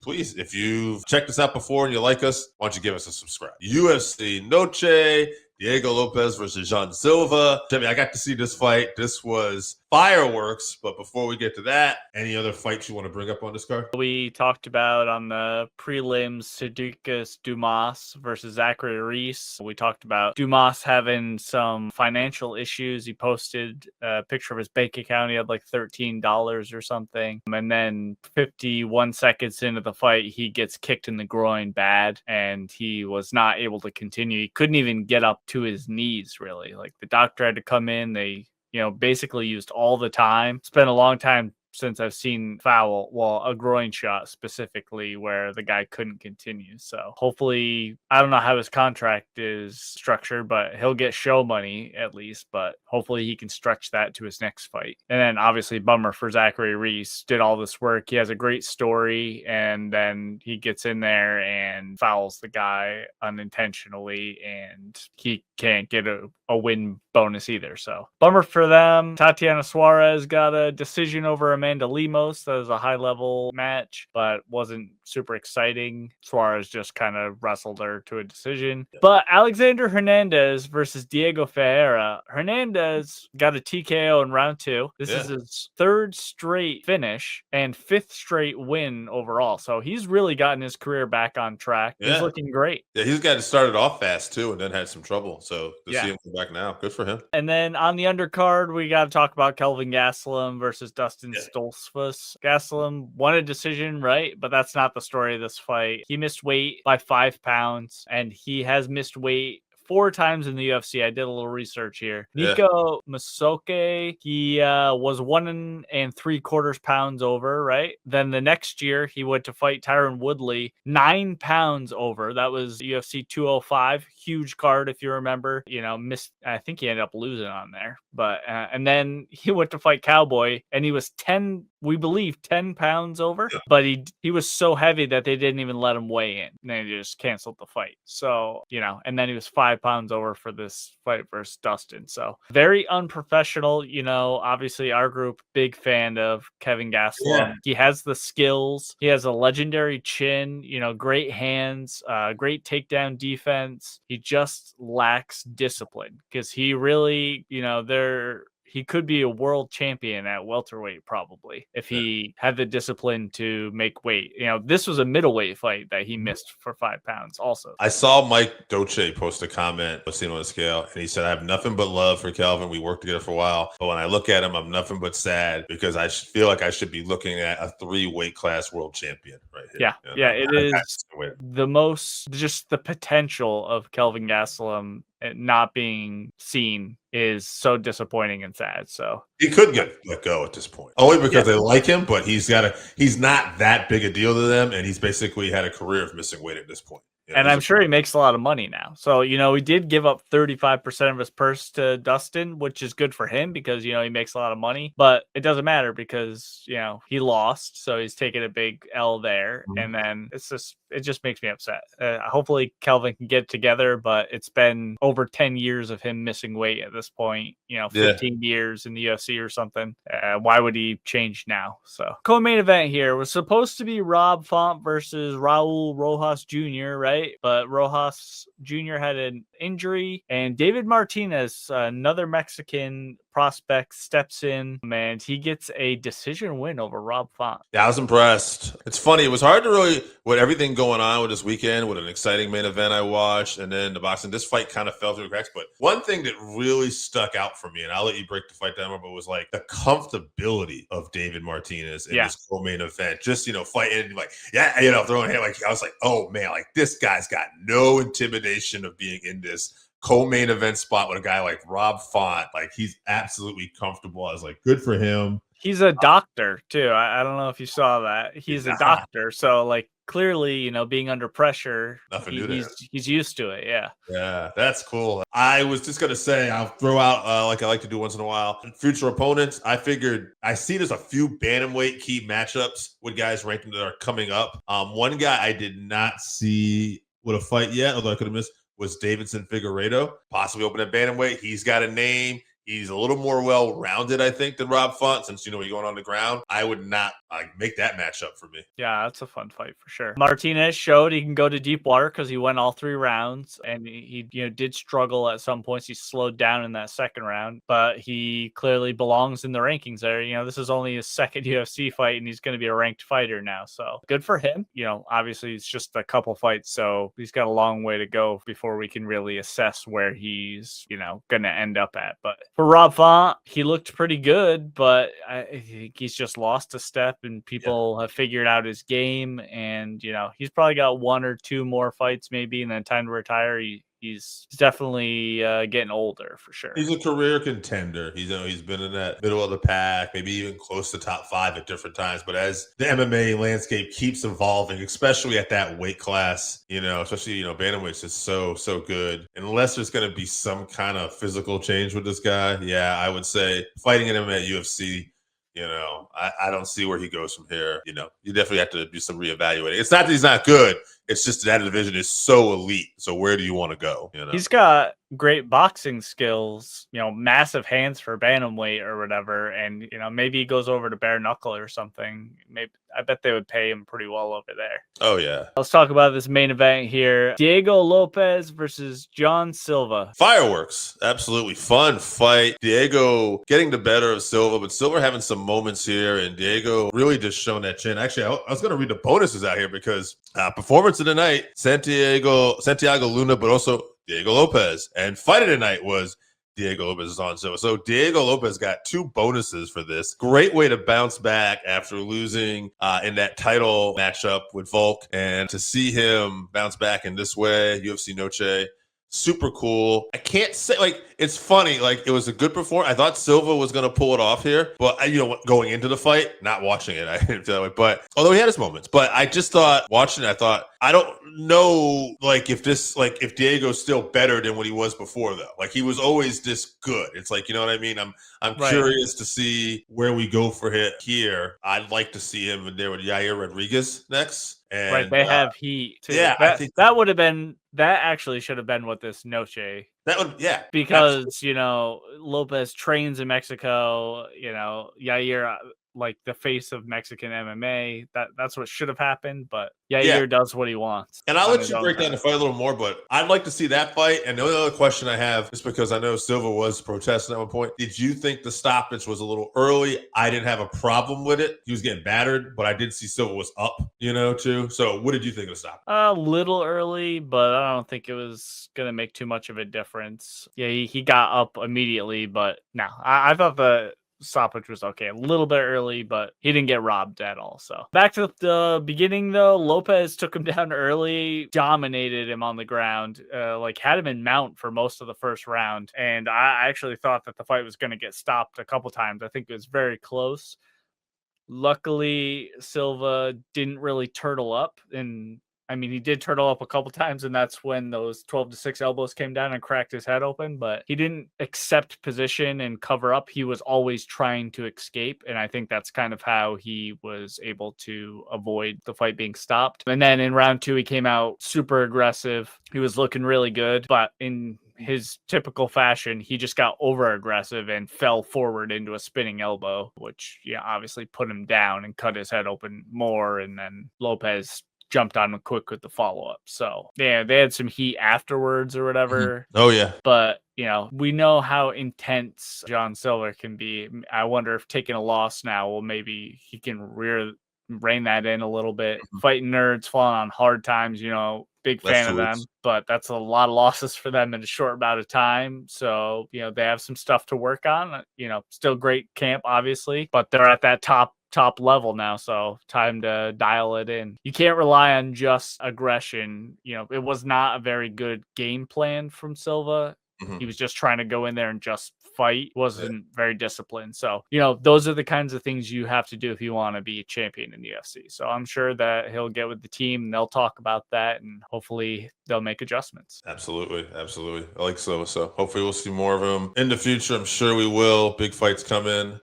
please, if you've checked us out before and you like us, why don't you give us a subscribe? UFC Noche, Diego Lopes versus Jean Silva. Chevy, I got to see this fight. This was fireworks. But before we get to that, any other fights you want to bring up on this card? We talked about on the prelims Sadikus Dumas versus Zachary Reese. We talked about Dumas having some financial issues. He posted a picture of his bank account. He had like $13 or something. And then 51 seconds into the fight, he gets kicked in the groin bad, and he was not able to continue. He couldn't even get up to his knees, really. Like, the doctor had to come in. They, basically used all the time. It's been a long time since I've seen a groin shot specifically where the guy couldn't continue. So hopefully, I don't know how his contract is structured, but he'll get show money at least, but hopefully he can stretch that to his next fight. And then obviously bummer for Zachary Reese, did all this work. He has a great story, and then he gets in there and fouls the guy unintentionally, and he can't get a win bonus either. So bummer for them. Tatiana Suarez got a decision over Amanda Lemos. That was a high level match, but wasn't super exciting. Suarez just kind of wrestled her to a decision. But Alexander Hernandez versus Diego Ferreira. Hernandez got a TKO in round 2. This is his 3rd straight finish and 5th straight win overall. So he's really gotten his career back on track. He's looking great. Yeah, he's got started off fast too and then had some trouble. So to see him come back now, good for him. And then on the undercard, we got to talk about Kelvin Gastelum versus Dustin Stoltzfus. Gastelum won a decision, right? But that's not the story of this fight. He missed weight by 5 pounds, and he has missed weight 4 times in the UFC. I did a little research here. Nico Masoke, he was 1 3/4 pounds over, right? Then the next year, he went to fight Tyron Woodley, 9 pounds over. That was UFC 205. Huge card, if you remember. Missed. I think he ended up losing on there. But and then he went to fight Cowboy, and he was 10 pounds over. But he was so heavy that they didn't even let him weigh in. And they just canceled the fight. So, and then he was 5 pounds over for this fight versus Dustin. So very unprofessional. Obviously our group, big fan of Kelvin Gastelum. He has the skills. He has a legendary chin, great hands, great takedown defense. He just lacks discipline, because he really, he could be a world champion at welterweight probably if he had the discipline to make weight. This was a middleweight fight that he missed for 5 pounds also. I saw Mike Doce post a comment, I've seen on the scale, and he said, I have nothing but love for Kelvin. We worked together for a while, but when I look at him, I'm nothing but sad, because I feel like I should be looking at a 3 weight class world champion right here. It is the most, just the potential of Kelvin Gastelum not being seen is so disappointing and sad. So he could get let go at this point, only because they like him, but he's not that big a deal to them, and he's basically had a career of missing weight at this point. And I'm sure he makes a lot of money now. So, he did give up 35% of his purse to Dustin, which is good for him because, he makes a lot of money. But it doesn't matter because, he lost. So he's taking a big L there. And then it just makes me upset. Hopefully Kelvin can get it together, but it's been over 10 years of him missing weight at this point, 15 years in the UFC or something. Why would he change now? So co-main event here was supposed to be Rob Font versus Raul Rojas Jr., right? But Rojas Jr. had an injury, and David Martinez, another Mexican prospect, steps in, and he gets a decision win over Rob Font. Yeah, I was impressed. It's funny. It was hard to really, with everything going on with this weekend, with an exciting main event I watched, and then the boxing, this fight kind of fell through the cracks. But one thing that really stuck out for me, and I'll let you break the fight down, but was like the comfortability of David Martinez in this co-main event. Just, fighting, like, throwing hand. Like, I was like, oh man, like this guy's got no intimidation of being in this co-main event spot with a guy like Rob Font. Like, he's absolutely comfortable. I was like, good for him. He's a doctor too. I don't know if you saw that. He's a doctor. So like, clearly, being under pressure, he's used to it. Yeah, that's cool. I was just going to say, I'll throw out, like I like to do once in a while, future opponents. I figured I see there's a few bantamweight key matchups with guys ranking that are coming up. One guy I did not see with a fight yet, although I could have missed, was Davidson Figueiredo, possibly open at bantamweight. He's got a name. He's a little more well-rounded, I think, than Rob Font, since, he's going on the ground. I would not make that match up for me. Yeah, that's a fun fight for sure. Martinez showed he can go to deep water because he went all 3 rounds, and he did struggle at some points. He slowed down in that second round, but he clearly belongs in the rankings there. This is only his second UFC fight, and he's going to be a ranked fighter now. So good for him. Obviously it's just a couple fights, so he's got a long way to go before we can really assess where he's, going to end up at. But for Rob Font, he looked pretty good, but I think he's just lost a step, and people have figured out his game. And, he's probably got 1 or 2 more fights maybe, and then time to retire. He's definitely getting older for sure. He's a career contender. He's been in that middle of the pack, maybe even close to top 5 at different times. But as the MMA landscape keeps evolving, especially at that weight class, especially, bantamweight is so good. Unless there's going to be some kind of physical change with this guy, I would say fighting an MMA at UFC, I don't see where he goes from here. You definitely have to do some reevaluating. It's not that he's not good. It's just that division is so elite. So where do you want to go? He's got great boxing skills, massive hands for bantamweight or whatever. And, maybe he goes over to bare knuckle or something. Maybe I bet they would pay him pretty well over there. Oh, yeah. Let's talk about this main event here. Diego Lopes versus Jean Silva. Fireworks. Absolutely fun fight. Diego getting the better of Silva, but Silva having some moments here, and Diego really just showing that chin. Actually, I was going to read the bonuses out here because performance of the night, Santiago Luna, but also Diego Lopes. And fight of the night was Diego Lopes on Silva. So Diego Lopes got 2 bonuses for this. Great way to bounce back after losing in that title matchup with Volk. And to see him bounce back in this way, UFC Noche, super cool. I can't say, it's funny. It was a good performance. I thought Silva was going to pull it off here, but going into the fight, not watching it, I didn't feel that way. But although he had his moments, but I just thought watching it, I don't know, if Diego's still better than what he was before, though. He was always this good. It's you know what I mean? I'm right. Curious to see where we go for it here. I'd like to see him in there with Yair Rodriguez next. And, right, they have heat too. Yeah, I think that would have been. That actually should have been what this Noche. Because absolutely. Lopez trains in Mexico. Yair, the face of Mexican MMA. That's what should have happened. But Yair does what he wants. And I'll let you break down the fight a little more. But I'd like to see that fight. And the only other question I have is because I know Silva was protesting at one point. Did you think the stoppage was a little early? I didn't have a problem with it. He was getting battered, but I did see Silva was up, too. So what did you think of the stop? A little early, but I don't think it was going to make too much of a difference. Yeah, he got up immediately, but no, I thought the stoppage was okay. A little bit early, but he didn't get robbed at all. So back to the beginning, though. Lopez took him down early, dominated him on the ground, had him in mount for most of the first round. And I actually thought that the fight was going to get stopped a couple times. I think it was very close. Luckily, Silva didn't really turtle up, and he did turtle up a couple times, and that's when those 12-6 elbows came down and cracked his head open, but he didn't accept position and cover up. He was always trying to escape, and I think that's kind of how he was able to avoid the fight being stopped. And then in round 2, he came out super aggressive. He was looking really good, but in his typical fashion, he just got over aggressive and fell forward into a spinning elbow, which obviously put him down and cut his head open more. And then Lopez jumped on him quick with the follow-up. So they had some heat afterwards or whatever. Oh yeah. But we know how intense Jean Silva can be. I wonder if taking a loss now, maybe he can rein that in a little bit. Fighting nerds, falling on hard times, big fan of them, but that's a lot of losses for them in a short amount of time. So, they have some stuff to work on, still great camp, obviously, but they're at that top level now. So time to dial it in. You can't rely on just aggression. It was not a very good game plan from Silva. He was just trying to go in there and just fight. Wasn't very disciplined. So, those are the kinds of things you have to do if you want to be a champion in the UFC. So I'm sure that he'll get with the team and they'll talk about that, and hopefully they'll make adjustments. Absolutely. I like Silva. So hopefully we'll see more of him in the future. I'm sure we will. Big fights coming.